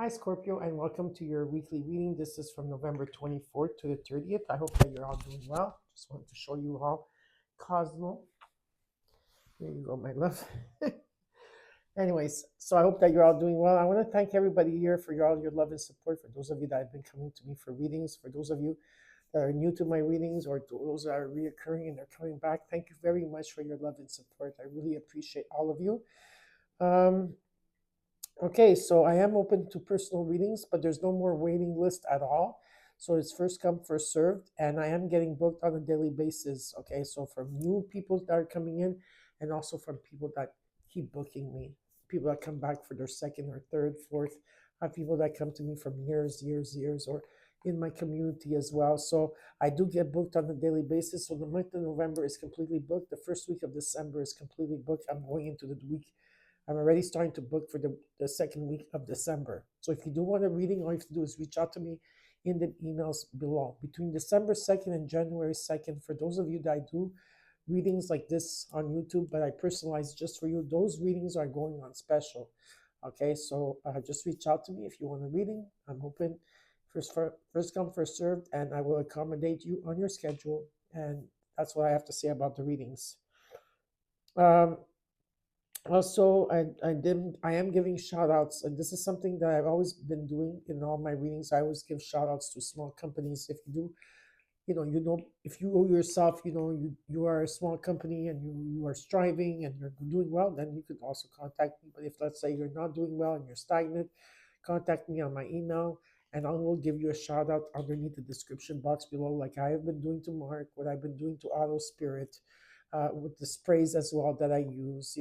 Hi, Scorpio, and welcome to your weekly reading. This is from November 24th to the 30th. I hope that you're all doing well. Just wanted to show you all Cosmo. There you go, my love. Anyways, so I hope that you're all doing well. I want to thank everybody here for all your love and support. For those of you that have been coming to me for readings, for those of you that are new to my readings, or to those that are reoccurring and they're coming back, thank you very much for your love and support. I really appreciate all of you. Okay, so I am open to personal readings, but there's no more waiting list at all. So it's first come, first served, and I am getting booked on a daily basis. Okay, so from new people that are coming in, and also from people that keep booking me, people that come back for their second or third, fourth, people that come to me from years, or in my community as well. So I do get booked on a daily basis. So the month of November is completely booked. The first week of December is completely booked. I'm going into the week. I'm already starting to book for the second week of December. So if you do want a reading, all you have to do is reach out to me in the emails below. Between December 2nd and January 2nd, for those of you that do readings like this on YouTube, but I personalize just for you, those readings are going on special. Okay, so just reach out to me if you want a reading. I'm open. First come, first served, and I will accommodate you on your schedule. And that's what I have to say about the readings. Also, I am giving shout outs, and this is something that I've always been doing in all my readings. I always give shout outs to small companies. If you do, if you owe yourself, you are a small company and you are striving and you're doing well, then you could also contact me. But if, let's say, you're not doing well and you're stagnant, contact me on my email, and I will give you a shout out underneath the description box below, like I have been doing to Mark, what I've been doing to Auto Spirit, with the sprays as well that I use.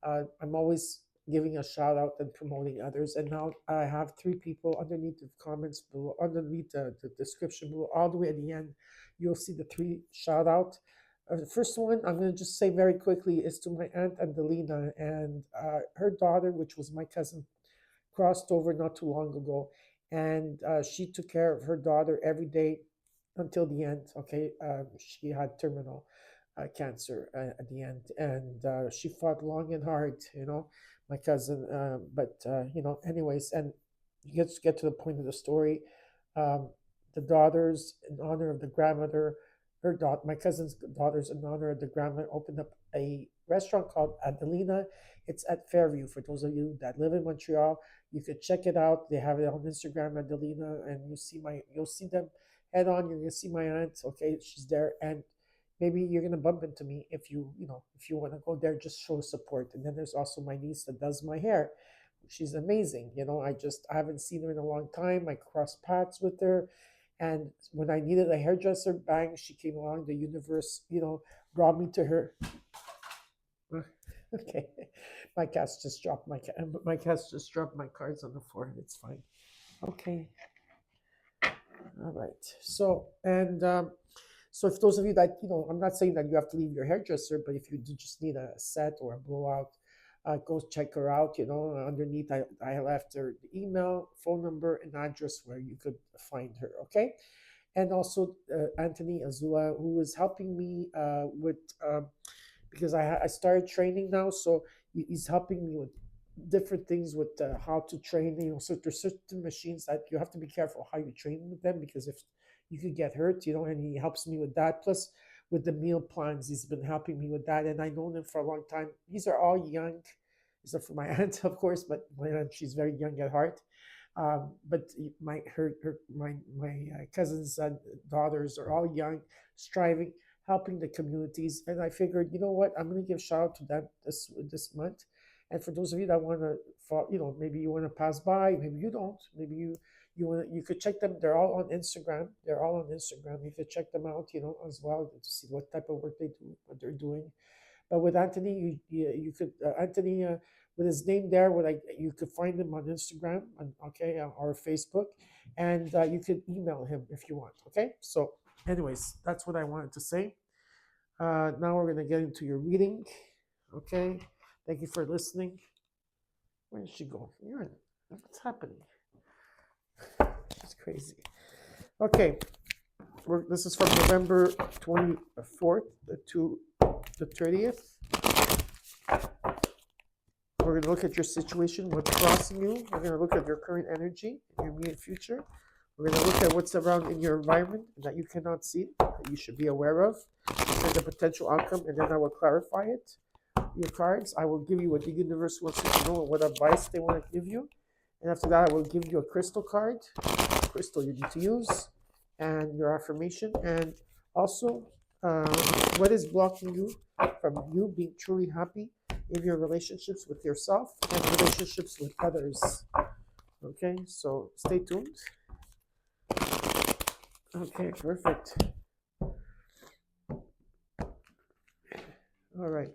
I'm always giving a shout out and promoting others. And now I have 3 people underneath the comments below, underneath the description below, all the way at the end. You'll see the 3 shout out. The first one, I'm going to just say very quickly, is to my aunt Adelina, and her daughter, which was my cousin, crossed over not too long ago. And she took care of her daughter every day until the end. Okay. She had terminal cancer at the end, and she fought long and hard, my cousin. Anyways, and you get to the point of the story. The daughters, in honor of the grandmother, my cousin's daughters, in honor of the grandmother, opened up a restaurant called Adelina. It's at Fairview. For those of you that live in Montreal, you could check it out. They have it on Instagram, Adelina, and you'll see them head on. You're gonna see my aunt. Okay, she's there, and maybe you're gonna bump into me if if you want to go there, just show support. And then there's also my niece that does my hair. She's amazing. I haven't seen her in a long time. I crossed paths with her, and when I needed a hairdresser, bang, she came along. The universe, brought me to her. Okay, my cats just dropped my cards on the floor. It's fine. Okay. All right. So if those of you that, I'm not saying that you have to leave your hairdresser, but if you do just need a set or a blowout, go check her out. Underneath I left her email, phone number, and address where you could find her. Okay. And also Anthony Azula, who is helping me with, because I started training now. So he's helping me with different things with how to train. So there's certain machines that you have to be careful how you train with them, because if you could get hurt, and he helps me with that. Plus, with the meal plans, he's been helping me with that, and I know him for a long time. These are all young, except for my aunt, of course. But my aunt, she's very young at heart. But my cousins' daughters are all young, striving, helping the communities, and I figured, you know what, I'm going to give shout out to them this month. And for those of you that want to, maybe you want to pass by, maybe you don't, maybe you could check them. They're all on Instagram. You could check them out, as well, to see what type of work they do, what they're doing. But with Anthony, you could Anthony with his name there, you could find him on Instagram, or Facebook, and you could email him if you want. Okay. So, anyways, that's what I wanted to say. Now we're gonna get into your reading. Okay. Thank you for listening. Where did she go? What's happening? It's crazy. Okay. This is from November 24th to the 30th. We're we're going to look at your situation, what's crossing you. We're going to look at your current energy, your immediate future. We're going to look at what's around in your environment that you cannot see, that you should be aware of, and the potential outcome, and then I will clarify it. Your cards, I will give you what the universe wants you to know and what advice they want to give you. And after that, I will give you a crystal card, crystal you need to use, and your affirmation, and also what is blocking you from you being truly happy in your relationships with yourself and relationships with others. Okay, so stay tuned. Okay, perfect. All right.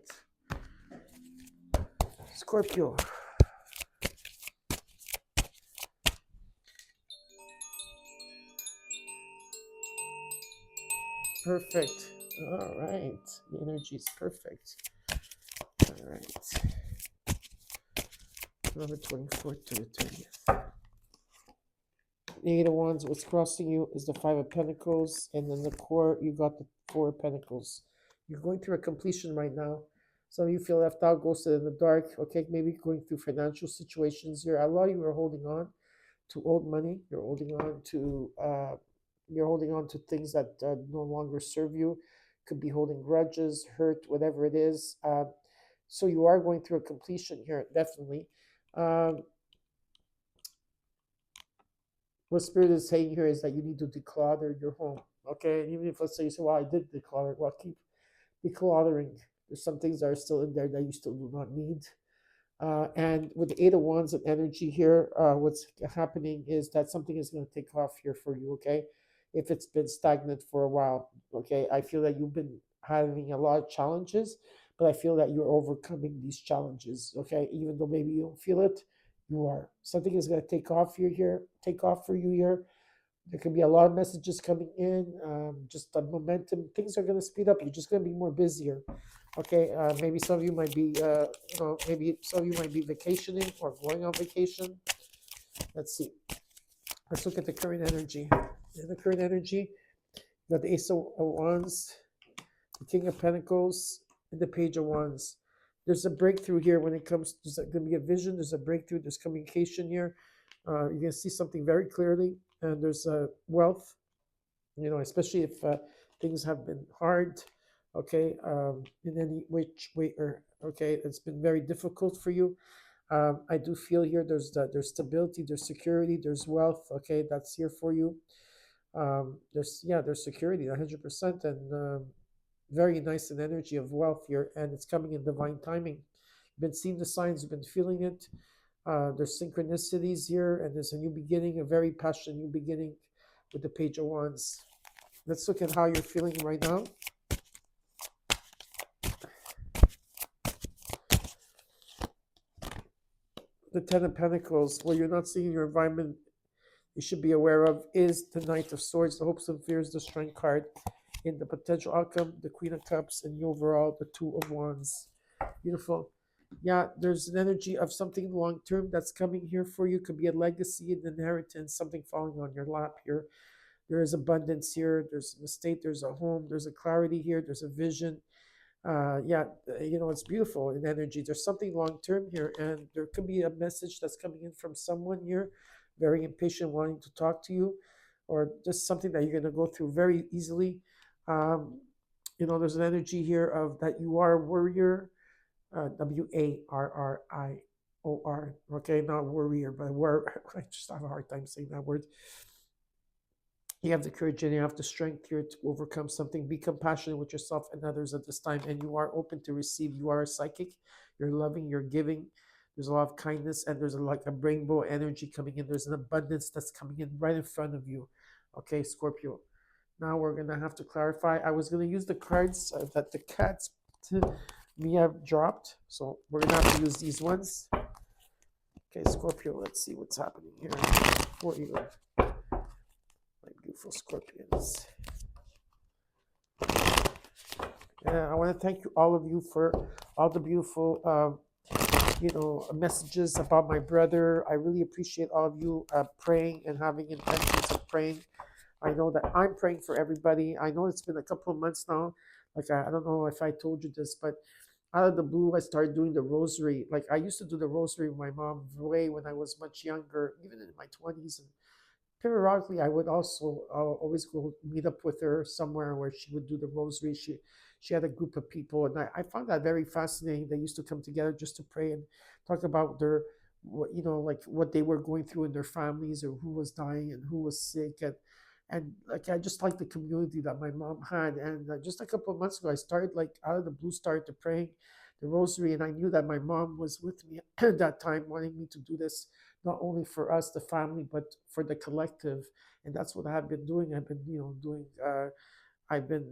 Scorpio. Perfect. All right. The energy is perfect. All right. Nov 24th to the 30th. The 8 of Wands, what's crossing you is the 5 of Pentacles, and then the core, you got the 4 of Pentacles. You're going through a completion right now. Some of you feel left out, ghosted in the dark, okay, maybe going through financial situations here. A lot of you are holding on to old money. You're holding on to things that no longer serve you. Could be holding grudges, hurt, whatever it is. So you are going through a completion here, definitely. What Spirit is saying here is that you need to declutter your home. Okay, and even if, let's say you say, well, I did declutter, well, keep decluttering. There's some things that are still in there that you still do not need. And with the 8 of Wands and energy here, what's happening is that something is going to take off here for you, okay? If it's been stagnant for a while, okay? I feel that you've been having a lot of challenges, but I feel that you're overcoming these challenges, okay? Even though maybe you don't feel it, you are. Something is going to take off for you here. There could be a lot of messages coming in, just the momentum. Things are going to speed up. You're just going to be more busier. Okay, maybe some of you might be, maybe some of you might be vacationing or going on vacation. Let's see. Let's look at the current energy. In the current energy, you got the Ace of Wands, the King of Pentacles, and the Page of Wands. There's a breakthrough here when it comes. There's going to be a vision. There's a breakthrough. There's communication here. You're going to see something very clearly, and there's wealth. You know, especially if things have been hard. Okay, in any which way, or okay, it's been very difficult for you. I do feel here there's stability, there's security, there's wealth. Okay, that's here for you. There's security, 100%, and very nice and energy of wealth here, and it's coming in divine timing. You've been seeing the signs, you've been feeling it. There's synchronicities here, and there's a new beginning, a very passionate new beginning with the Page of Wands. Let's look at how you're feeling right now. The 10 of Pentacles, what you're not seeing in your environment, you should be aware of, is the Knight of Swords, the hopes and fears, the Strength card. In the potential outcome, the Queen of Cups, and the overall, the 2 of Wands. Beautiful. Yeah, there's an energy of something long-term that's coming here for you. Could be a legacy, an inheritance, something falling on your lap here. There is abundance here. There's an estate, there's a home, there's a clarity here, there's a vision. It's beautiful in energy. There's something long-term here, and there could be a message that's coming in from someone here, very impatient, wanting to talk to you, or just something that you're going to go through very easily. There's an energy here of that you are a warrior, Warrior. Okay, not warrior, but I just have a hard time saying that word. You have the courage and you have the strength here to overcome something. Be compassionate with yourself and others at this time, and you are open to receive. You are a psychic. You're loving. You're giving. There's a lot of kindness, and there's like a rainbow energy coming in. There's an abundance that's coming in right in front of you. Okay, Scorpio. Now we're going to have to clarify. I was going to use the cards that the cats me have dropped. So we're going to have to use these ones. Okay, Scorpio, let's see what's happening here for you. My beautiful Scorpions. I want to thank you, all of you, for all the beautiful messages about my brother. I really appreciate all of you praying and having intentions of praying. I know that I'm praying for everybody. I know it's been a couple of months now. Like, I don't know if I told you this, but out of the blue, I started doing the rosary. Like I used to do the rosary with my mom way when I was much younger, even in my 20s. And periodically, I would also always go meet up with her somewhere where she would do the rosary. She had a group of people, and I found that very fascinating. They used to come together just to pray and talk about their, what, like what they were going through in their families, or who was dying and who was sick, and like I just like the community that my mom had. And just a couple of months ago, I started, like out of the blue, started to praying the rosary, and I knew that my mom was with me at that time, wanting me to do this not only for us, the family, but for the collective. And that's what I've been doing. I've been, doing. I've been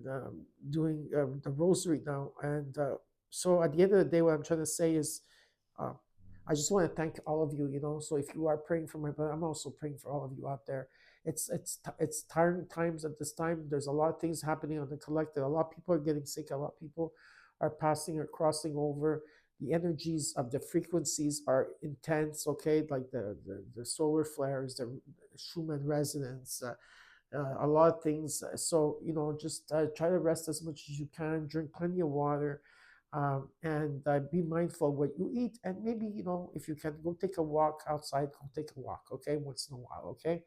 doing the rosary now, and so at the end of the day, what I'm trying to say is, uh, I just want to thank all of you. So if you are praying for my brother, I'm also praying for all of you out there. It's tiring times at this time. There's a lot of things happening on the collective. A lot of people are getting sick. A lot of people are passing or crossing over. The energies of the frequencies are intense. Okay, like the solar flares, the Schumann resonance. A lot of things. So, just try to rest as much as you can, drink plenty of water, and be mindful of what you eat. And maybe, if you can, go take a walk outside, go take a walk, okay, once in a while, okay?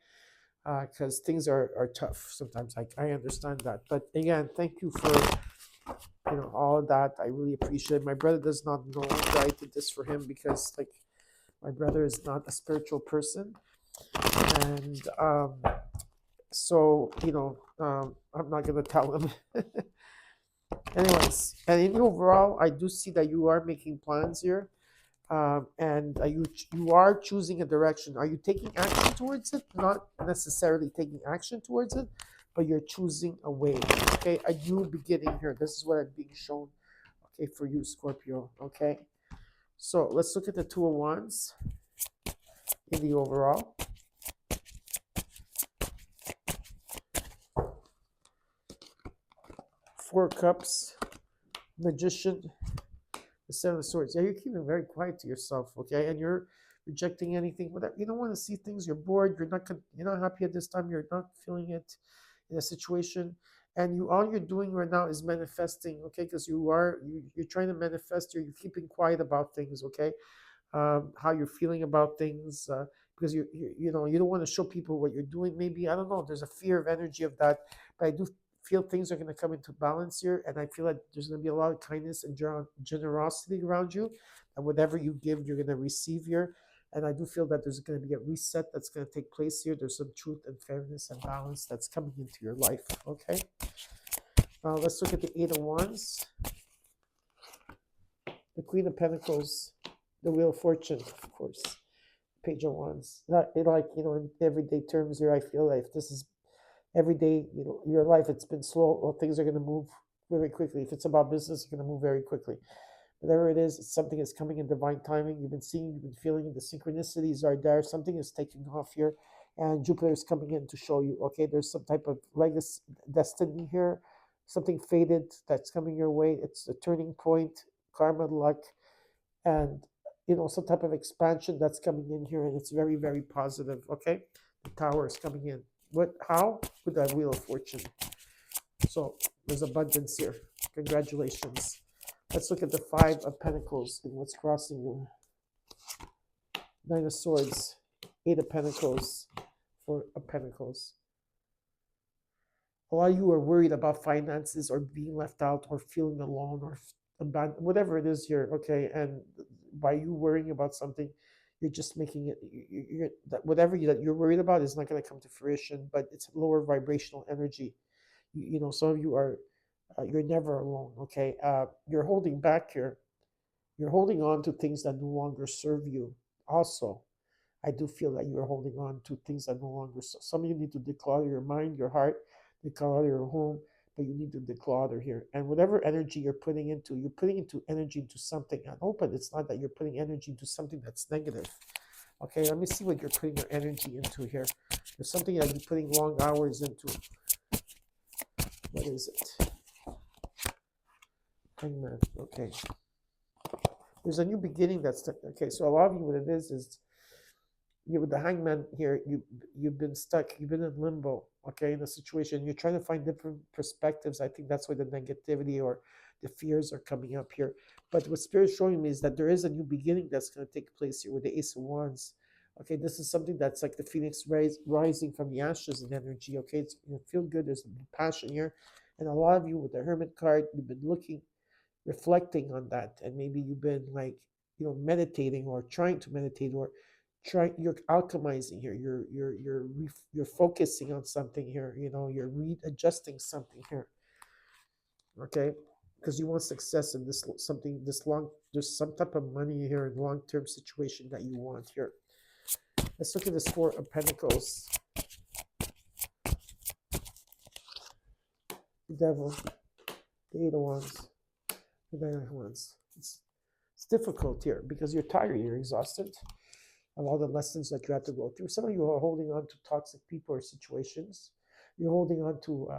Because things are tough sometimes. I understand that. But again, thank you for, all of that. I really appreciate it. My brother does not know that I did this for him because, like, my brother is not a spiritual person. And, so, I'm not going to tell him. Anyways, and in overall, I do see that you are making plans here, and you are choosing a direction. Are you taking action towards it? Not necessarily taking action towards it, but you're choosing a way. Okay, a new beginning here. This is what I'm being shown. Okay, for you, Scorpio. Okay, so let's look at the Two of Wands in the overall. Four Cups, Magician, the Seven of Swords. Yeah, you're keeping very quiet to yourself, okay? And you're rejecting anything. Whatever. You don't want to see things. You're bored. You're not happy at this time. You're not feeling it in a situation. And all you're doing right now is manifesting, okay? Because you're trying to manifest. You're keeping quiet about things, okay? How you're feeling about things, because you don't want to show people what you're doing. Maybe, I don't know. There's a fear of energy of that, but I do feel things are going to come into balance here, and I feel like there's going to be a lot of kindness and generosity around you, and whatever you give, you're going to receive here. And I do feel that there's going to be a reset that's going to take place here. There's some truth and fairness and balance that's coming into your life. Okay. Now let's look at the Eight of Wands, the Queen of Pentacles, the Wheel of Fortune, of course, Page of Wands. Not like, in everyday terms here, I feel like if this is every day, your life, it's been slow, or things are going to move very quickly. If it's about business, it's going to move very quickly. Whatever it is, something is coming in divine timing. You've been seeing, you've been feeling, the synchronicities are there. Something is taking off here, and Jupiter is coming in to show you, okay, there's some type of legacy, destiny here, something faded that's coming your way. It's a turning point, karma, luck, and some type of expansion that's coming in here, and it's very, very positive. Okay, the Tower is coming in. How? With that Wheel of Fortune. So there's abundance here. Congratulations. Let's look at the Five of Pentacles and what's crossing you. Nine of Swords, Eight of Pentacles, Four of Pentacles. A lot of you are worried about finances, or being left out, or feeling alone, or abandoned, whatever it is here, okay? And by you worrying about something, you're just making it, that whatever that you're worried about is not going to come to fruition, but it's lower vibrational energy. Some of you are, you're never alone, okay? You're holding back here. You're holding on to things that no longer serve you. Also, I do feel that you're holding on to things that no longer serve. Some of you need to declutter your mind, your heart, declutter your home, but you need to declutter here. And whatever energy you're putting into energy into something. And open, it's not that you're putting energy into something that's negative. Okay, let me see what you're putting your energy into here. There's something that you're putting long hours into. What is it? Hangman. Okay. There's a new beginning okay. So a lot of you, what it is you with the hangman here, you've been stuck, you've been in limbo, okay, in a situation. You're trying to find different perspectives. I think that's where the negativity or the fears are coming up here. But what Spirit's showing me is that there is a new beginning that's going to take place here with the Ace of Wands. Okay, this is something that's like the phoenix rising from the ashes in energy. Okay, it's, you feel good. There's passion here, and a lot of you with the Hermit card, you've been looking, reflecting on that, and maybe you've been like, meditating or trying to meditate, or you're alchemizing here. You're focusing on something here. You're readjusting something here. Okay, because you want success in this something this long. There's some type of money here in long-term situation that you want here. Let's look at this Four of Pentacles. The Devil, the Eight of Wands, the Nine of Wands. It's difficult here because you're tired, you're exhausted of all the lessons that you have to go through. Some of you are holding on to toxic people or situations. You're holding on to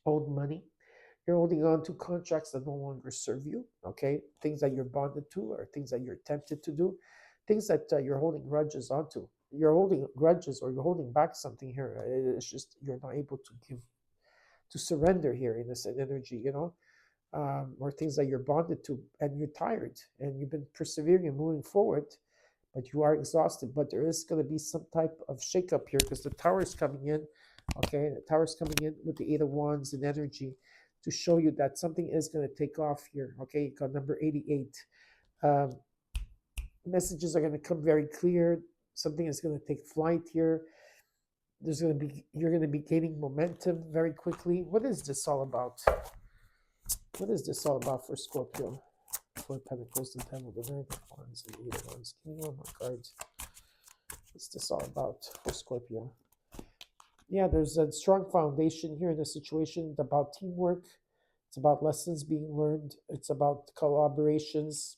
old money. You're holding on to contracts that no longer serve you, okay? Things that you're bonded to, or things that you're tempted to do, things that you're holding grudges onto. You're holding grudges, or you're holding back something here. It's just you're not able to surrender here in this energy, or things that you're bonded to, and you're tired, and you've been persevering and moving forward, but you are exhausted. But there is going to be some type of shakeup here because the Tower is coming in, okay? The Tower is coming in with the Eight of Wands and energy, to show you that something is going to take off here, okay? You got number 88. Messages are going to come very clear. Something is going to take flight here. You're going to be gaining momentum very quickly. What is this all about? What is this all about for Scorpio? Four Pentacles, the Devil, the Nine of Wands, and the Eight of Wands. Give me one more card. What's this all about for Scorpio? Yeah, there's a strong foundation here in the situation. It's about teamwork. It's about lessons being learned. It's about collaborations,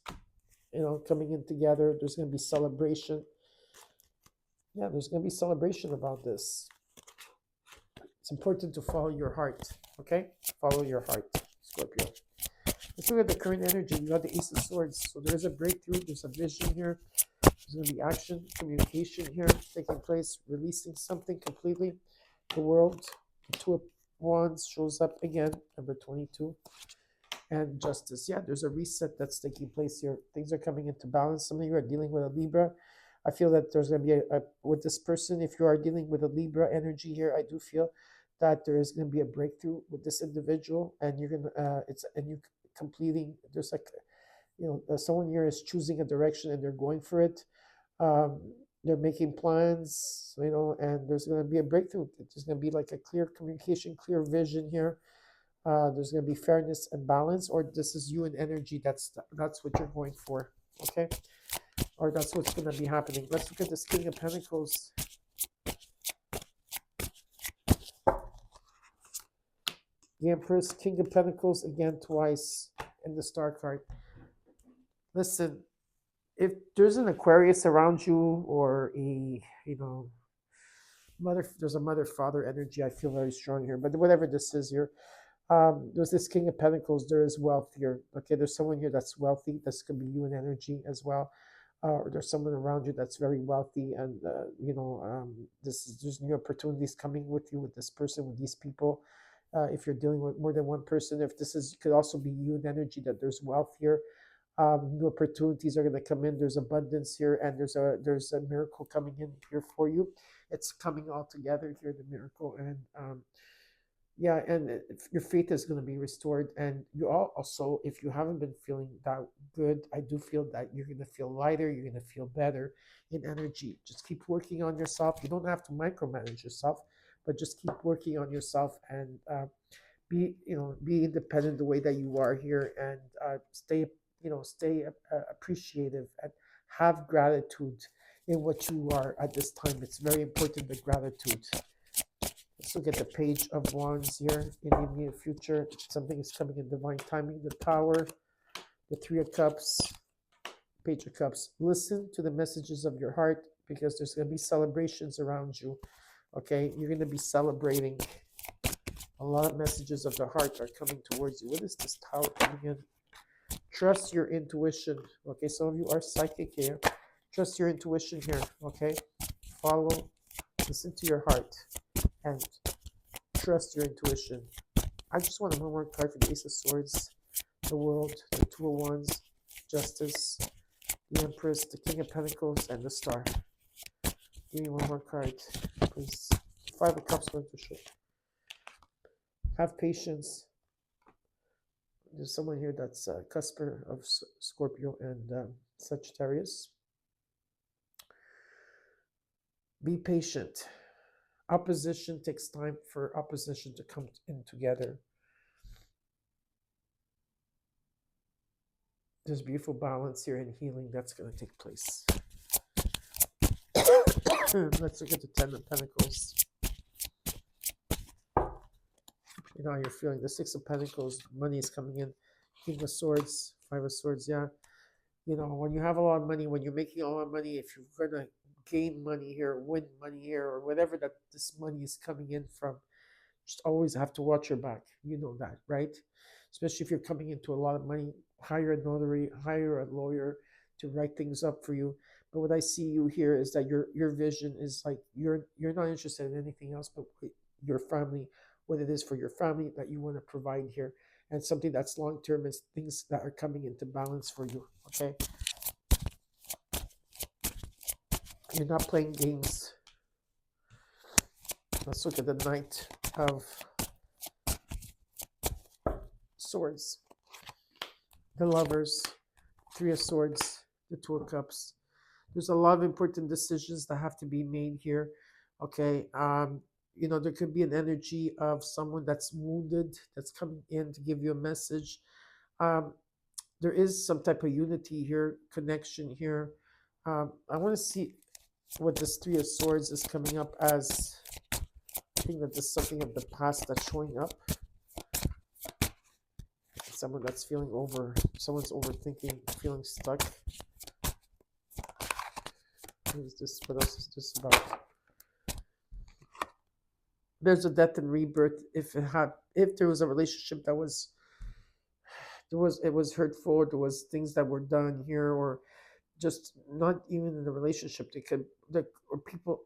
coming in together. There's going to be celebration. Yeah, there's going to be celebration about this. It's important to follow your heart, okay? Follow your heart, Scorpio. Let's look at the current energy. You got the Ace of Swords. So there's a breakthrough. There's a vision here. There's going to be action, communication here taking place, releasing something completely. The World, the Two of Wands shows up again, number 22, and Justice. Yeah, there's a reset that's taking place here. Things are coming into balance. Some of you are dealing with a Libra. I feel that there's going to be with this person, if you are dealing with a Libra energy here, I do feel that there is going to be a breakthrough with this individual, and you're going to, completing, there's like, someone here is choosing a direction and they're going for it. They're making plans, and there's going to be a breakthrough. There's going to be like a clear communication, clear vision here. There's going to be fairness and balance, or this is you and energy. That's what you're going for, okay? Or that's what's going to be happening. Let's look at this King of Pentacles. The Empress, King of Pentacles, again twice, and the Star card. Listen, if there's an Aquarius around you, or a there's a mother-father energy, I feel very strong here. But whatever this is here, there's this King of Pentacles. There is wealth here. Okay, there's someone here that's wealthy. This could be you in energy as well. Or there's someone around you that's very wealthy, and there's new opportunities coming with you, with this person, with these people. If you're dealing with more than one person, if this could also be you in energy, that there's wealth here. New opportunities are going to come in. There's abundance here, and there's a miracle coming in here for you. It's coming all together here, the miracle, and and your faith is going to be restored. And you also, if you haven't been feeling that good, I do feel that you're going to feel lighter. You're going to feel better in energy. Just keep working on yourself. You don't have to micromanage yourself, but just keep working on yourself, and be independent the way that you are here, and stay appreciative, and have gratitude in what you are at this time. It's very important, the gratitude. Let's look at the Page of Wands here. In the immediate future, something is coming in divine timing. The Tower, the Three of Cups, Page of Cups. Listen to the messages of your heart, because there's going to be celebrations around you. Okay, you're going to be celebrating. A lot of messages of the heart are coming towards you. What is this Tower coming in? Trust your intuition. Okay, some of you are psychic here. Trust your intuition here, okay? Follow, listen to your heart, and trust your intuition. I just want one more card for the Ace of Swords, the World, the Two of Wands, Justice, the Empress, the King of Pentacles, and the Star. Give me one more card, please. Five of Cups going to show. Have patience. There's someone here that's a cusper of Scorpio and Sagittarius. Be patient. Opposition takes time for opposition to come in together. There's beautiful balance here and healing that's going to take place. Let's look at the Ten of Pentacles. You know, you're feeling the Six of Pentacles, money is coming in. King of Swords, Five of Swords, yeah. You know, when you have a lot of money, when you're making a lot of money, if you're going to gain money here, win money here, or whatever that this money is coming in from, just always have to watch your back. You know that, right? Especially if you're coming into a lot of money, hire a notary, hire a lawyer to write things up for you. But what I see you here is that your vision is like you're not interested in anything else but your family, what it is for your family that you want to provide here, and something that's long term is things that are coming into balance for you. Okay, you're not playing games. Let's look at the Knight of Swords, the Lovers, Three of Swords, the Two of Cups. There's a lot of important decisions that have to be made here. Okay, you know, there could be an energy of someone that's wounded that's coming in to give you a message. There is some type of unity here, connection here. I want to see what this Three of Swords is coming up as. I think that there's something of the past that's showing up. Someone that's feeling someone's overthinking, feeling stuck. What else is this about? There's a death and rebirth. If there was a relationship that it was hurtful, there was things that were done here, or just not even in the relationship. Or people,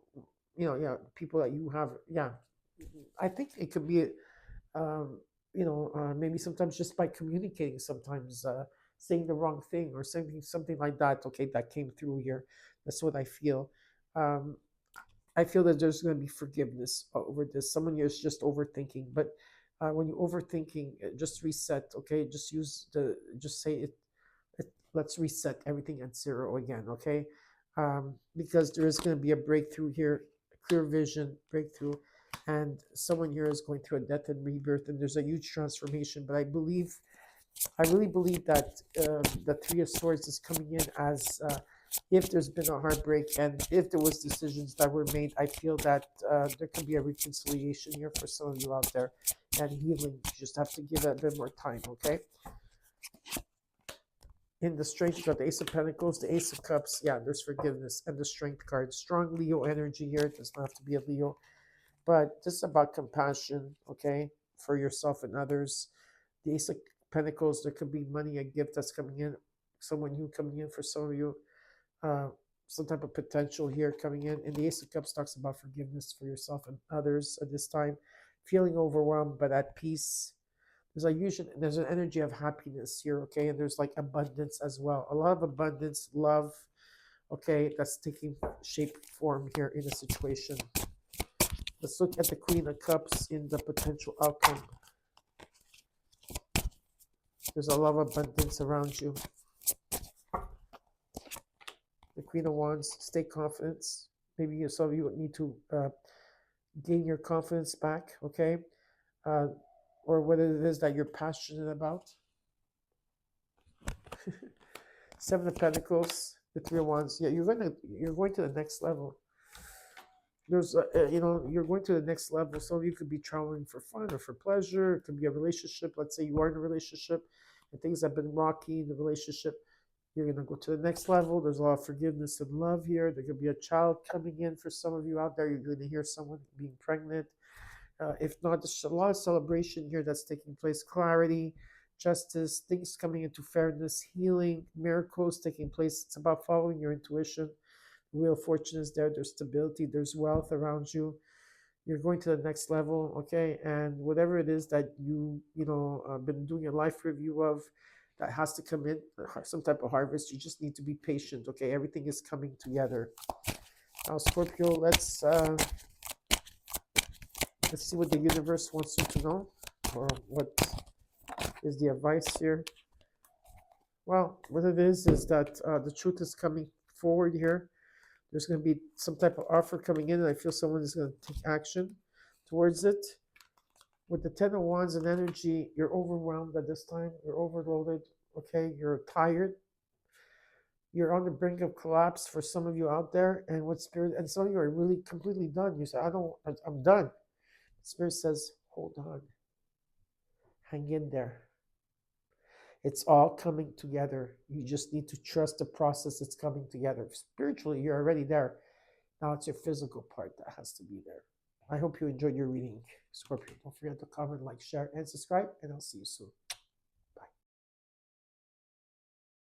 you know, yeah, people that you have, yeah. I think it could be, you know, maybe sometimes just by communicating, sometimes saying the wrong thing or saying something like that. Okay, that came through here. That's what I feel. I feel that there's going to be forgiveness over this. Someone here is just overthinking, but when you're overthinking, just reset. Okay, just say it. Let's reset everything at zero again. Okay, because there is going to be a breakthrough here, clear vision, breakthrough, and someone here is going through a death and rebirth, and there's a huge transformation. But I really believe that the Three of Swords is coming in as if there's been a heartbreak and if there was decisions that were made, I feel that there can be a reconciliation here for some of you out there, and healing. You just have to give it a bit more time, okay? In the Strength, you got the Ace of Pentacles, the Ace of Cups. Yeah, there's forgiveness, and the Strength card. Strong Leo energy here. It does not have to be a Leo, but this is about compassion, okay, for yourself and others. The Ace of Pentacles, there could be money, a gift that's coming in, someone new coming in for some of you. Some type of potential here coming in. And the Ace of Cups talks about forgiveness for yourself and others at this time. Feeling overwhelmed, but at peace. There's an energy of happiness here, okay? And there's like abundance as well. A lot of abundance, love, okay, that's taking shape, form here in a situation. Let's look at the Queen of Cups in the potential outcome. There's a lot of abundance around you. The Queen of Wands, stay confident. Maybe some of you need to gain your confidence back, okay? Or what it is that you're passionate about. Seven of Pentacles, the Three of Wands. Yeah, you're going to the next level. There's, you know, you're going to the next level. Some of you could be traveling for fun or for pleasure. It could be a relationship. Let's say you are in a relationship and things have been rocky in the relationship. You're going to go to the next level. There's a lot of forgiveness and love here. There could be a child coming in for some of you out there. You're going to hear someone being pregnant. If not, there's a lot of celebration here that's taking place. Clarity. justice, things coming into fairness, healing, miracles taking place. It's about following your intuition. Wheel of Fortune is there. There's stability. There's wealth around you. You're going to the next level, okay? And whatever it is that been doing a life review of, that has to come in, some type of harvest. You just need to be patient, okay? Everything is coming together. Now, Scorpio, let's see what the universe wants you to know, or what is the advice here. Well, what it is that the truth is coming forward here. There's going to be some type of offer coming in, and I feel someone is going to take action towards it. With the Ten of Wands and energy, you're overwhelmed at this time. You're overloaded, okay? You're tired. You're on the brink of collapse for some of you out there, and what Spirit, and some of you are really completely done. You say, I'm done. Spirit says, hold on. Hang in there. It's all coming together. You just need to trust the process that's coming together. Spiritually, you're already there. Now it's your physical part that has to be there. I hope you enjoyed your reading, Scorpio. Don't forget to comment, like, share, and subscribe, and I'll see you soon.